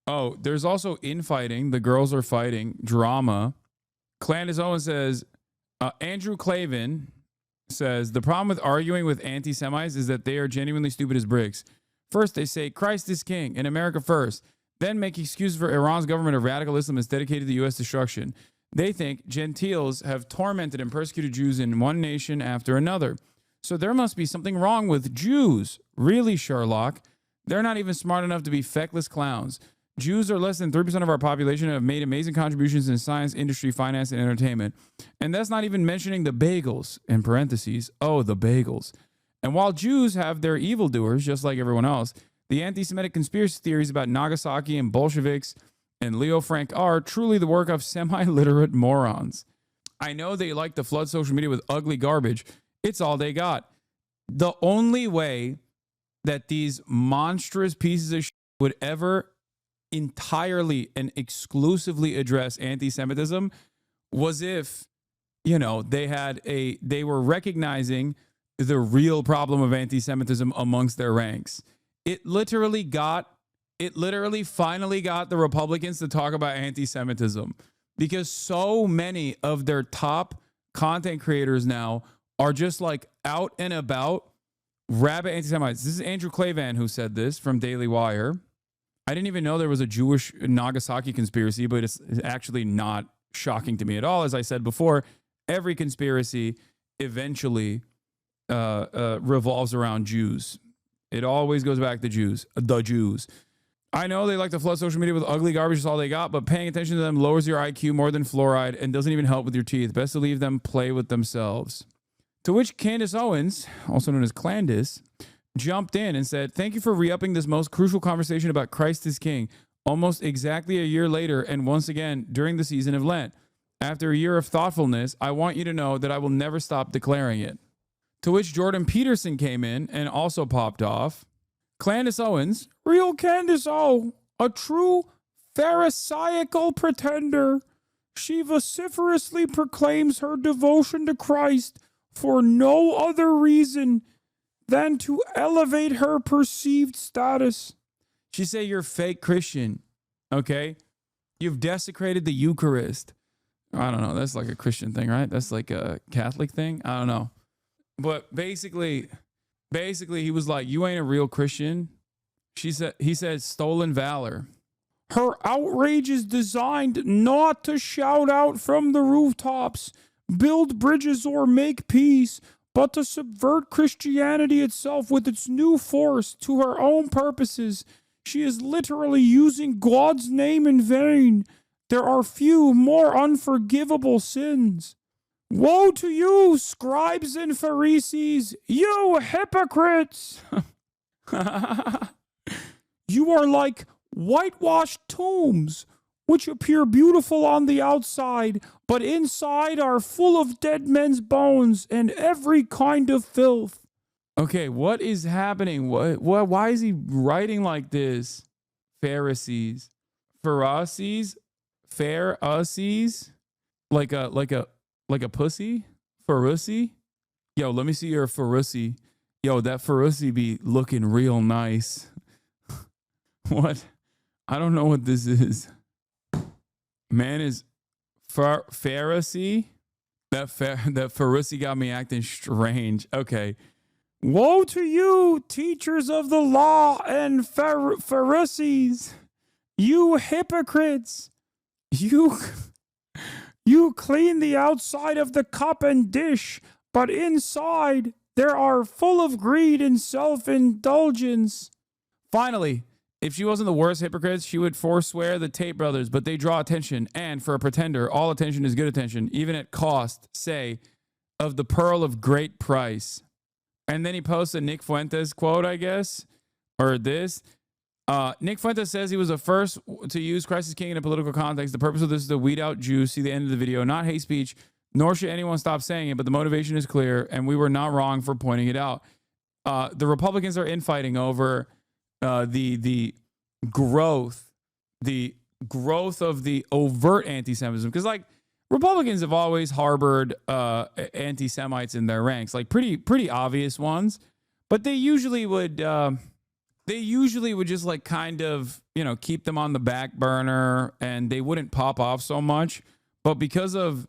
Oh, there's also infighting. The girls are fighting. Drama. Candance Owens says, Andrew Clavin says, the problem with arguing with anti-Semites is that they are genuinely stupid as bricks. First, they say Christ is king and America first, then make excuses for Iran's government of radical Islam is dedicated to the U.S. destruction. They think Gentiles have tormented and persecuted Jews in one nation after another. So there must be something wrong with Jews. Really, Sherlock? They're not even smart enough to be feckless clowns. Jews are less than 3% of our population and have made amazing contributions in science, industry, finance, and entertainment. And that's not even mentioning the bagels, in parentheses. Oh, the bagels. And while Jews have their evildoers, just like everyone else, the anti-Semitic conspiracy theories about Nagasaki and Bolsheviks and Leo Frank are truly the work of semi-literate morons. I know they like to flood social media with ugly garbage. It's all they got. The only way that these monstrous pieces of shit would ever entirely and exclusively address anti-Semitism was if, they were recognizing the real problem of anti-Semitism amongst their ranks. It literally finally got the Republicans to talk about anti-Semitism because so many of their top content creators now are just like out and about rabid anti-Semites. This is Andrew Clavin who said this from Daily Wire. I didn't even know there was a Jewish Nagasaki conspiracy, but it's actually not shocking to me at all. As I said before, every conspiracy eventually revolves around Jews. It always goes back to Jews, the Jews. I know they like to flood social media with ugly garbage, is all they got, but paying attention to them lowers your IQ more than fluoride and doesn't even help with your teeth. Best to leave them play with themselves. To which Candance Owens, also known as Clandis, jumped in and said, thank you for re-upping this most crucial conversation about Christ is King almost exactly a year later and once again during the season of Lent. After a year of thoughtfulness, I want you to know that I will never stop declaring it. To which Jordan Peterson came in and also popped off. Candance Owens, real Candace O, a true pharisaical pretender. She vociferously proclaims her devotion to Christ for no other reason than to elevate her perceived status. She say you're fake Christian, okay? You've desecrated the Eucharist. I don't know. That's like a Christian thing, right? That's like a Catholic thing. I don't know. But basically, he was like, you ain't a real Christian. He said stolen valor. Her outrage is designed not to shout out from the rooftops, build bridges or make peace, but to subvert Christianity itself with its new force to her own purposes. She is literally using God's name in vain. There are few more unforgivable sins. Woe to you, scribes and Pharisees, you hypocrites! You are like whitewashed tombs, which appear beautiful on the outside, but inside are full of dead men's bones and every kind of filth. Okay, what is happening? Why is he writing like this? Pharisees. Pharisees? Like a pussy? Pharisee? Yo, let me see your Pharisee. Yo, that Pharisee be looking real nice. What? I don't know what this is. Man is Pharisee? That Pharisee got me acting strange. Okay. Woe to you, teachers of the law and Pharisees! You hypocrites! You clean the outside of the cup and dish, but inside there are full of greed and self-indulgence. Finally, if she wasn't the worst hypocrite, she would forswear the Tate brothers, but they draw attention, and for a pretender, all attention is good attention, even at cost, say, of the pearl of great price. And then he posts a Nick Fuentes quote, I guess, or this. Nick Fuentes says he was the first to use Christ as King in a political context. The purpose of this is to weed out Jews. See the end of the video. Not hate speech, nor should anyone stop saying it, but the motivation is clear, and we were not wrong for pointing it out. The Republicans are infighting over the growth of the overt anti-Semitism, because like Republicans have always harbored anti-Semites in their ranks, like pretty obvious ones, but they usually would they usually would just like kind of, keep them on the back burner and they wouldn't pop off so much. But because of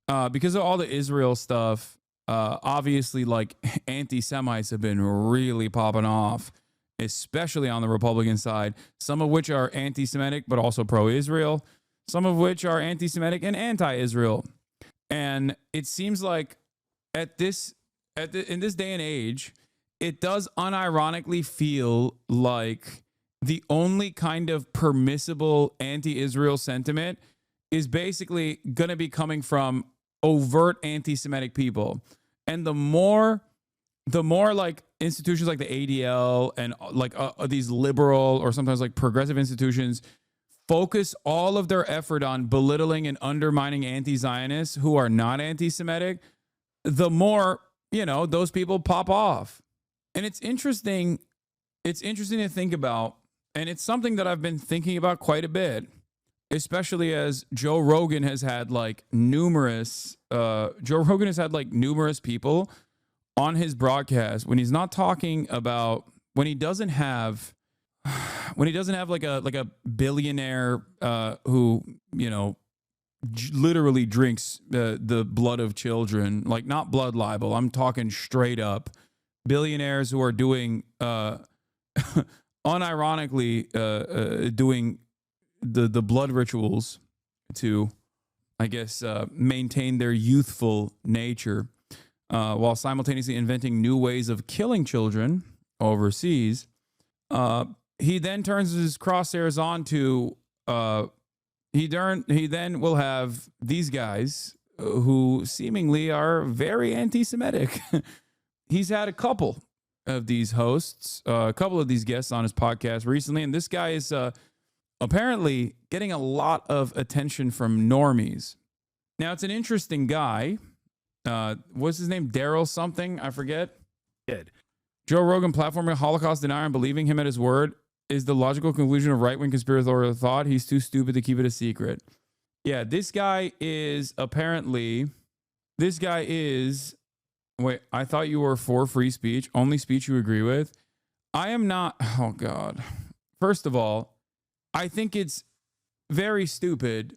all the Israel stuff, obviously like anti-Semites have been really popping off, especially on the Republican side, some of which are anti-Semitic but also pro-Israel, some of which are anti-Semitic and anti-Israel. And it seems like in this day and age, it does unironically feel like the only kind of permissible anti-Israel sentiment is basically going to be coming from overt anti-Semitic people. And the more like institutions like the ADL and like these liberal or sometimes like progressive institutions focus all of their effort on belittling and undermining anti-Zionists who are not anti-Semitic, the more, those people pop off. And it's interesting to think about, and it's something that I've been thinking about quite a bit, especially as Joe Rogan has had like numerous people on his broadcast when he's not talking about, when he doesn't have like a billionaire who, literally drinks the blood of children, like not blood libel. I'm talking straight up billionaires who are doing unironically doing the blood rituals to, I guess, maintain their youthful nature while simultaneously inventing new ways of killing children overseas. He then turns his crosshairs on to he then will have these guys who seemingly are very anti-Semitic. He's had a couple of these hosts, a couple of these guests on his podcast recently, and this guy is apparently getting a lot of attention from normies. Now, it's an interesting guy. What's his name? Daryl something? I forget. Joe Rogan platforming a Holocaust denier and believing him at his word is the logical conclusion of right-wing conspiratorial thought. He's too stupid to keep it a secret. Yeah, this guy is apparently... Wait, I thought you were for free speech, only speech you agree with. I am not. Oh, God. First of all, I think it's very stupid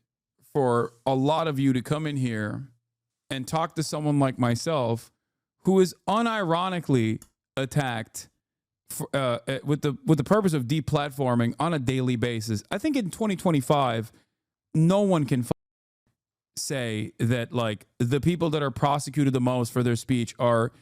for a lot of you to come in here and talk to someone like myself who is unironically attacked with the purpose of deplatforming on a daily basis. I think in 2025, no one can say that like the people that are prosecuted the most for their speech are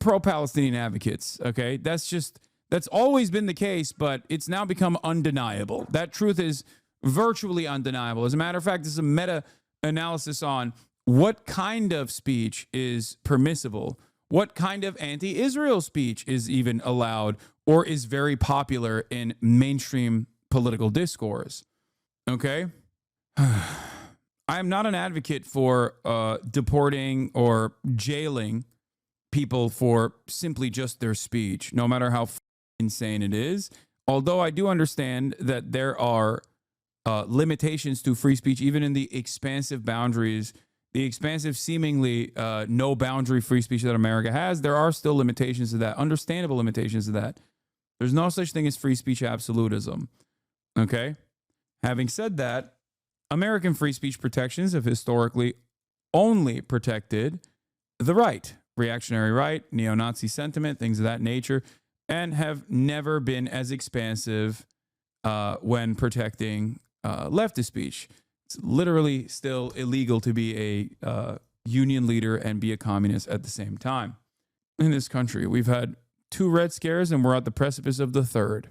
pro-Palestinian advocates. Okay, that's always been the case, but it's now become undeniable. That truth is virtually undeniable. As a matter of fact, this is a meta-analysis on what kind of speech is permissible, what kind of anti-Israel speech is even allowed or is very popular in mainstream political discourse. Okay. I am not an advocate for deporting or jailing people for simply just their speech, no matter how insane it is. Although I do understand that there are limitations to free speech, even in the expansive boundaries, the expansive, seemingly no boundary free speech that America has, there are still limitations to that, understandable limitations to that. There's no such thing as free speech absolutism. Okay? Having said that, American free speech protections have historically only protected the right, reactionary right, neo-Nazi sentiment, things of that nature, and have never been as expansive when protecting leftist speech. It's literally still illegal to be a union leader and be a communist at the same time. In this country, we've had 2 Red Scares and we're at the precipice of the 3rd.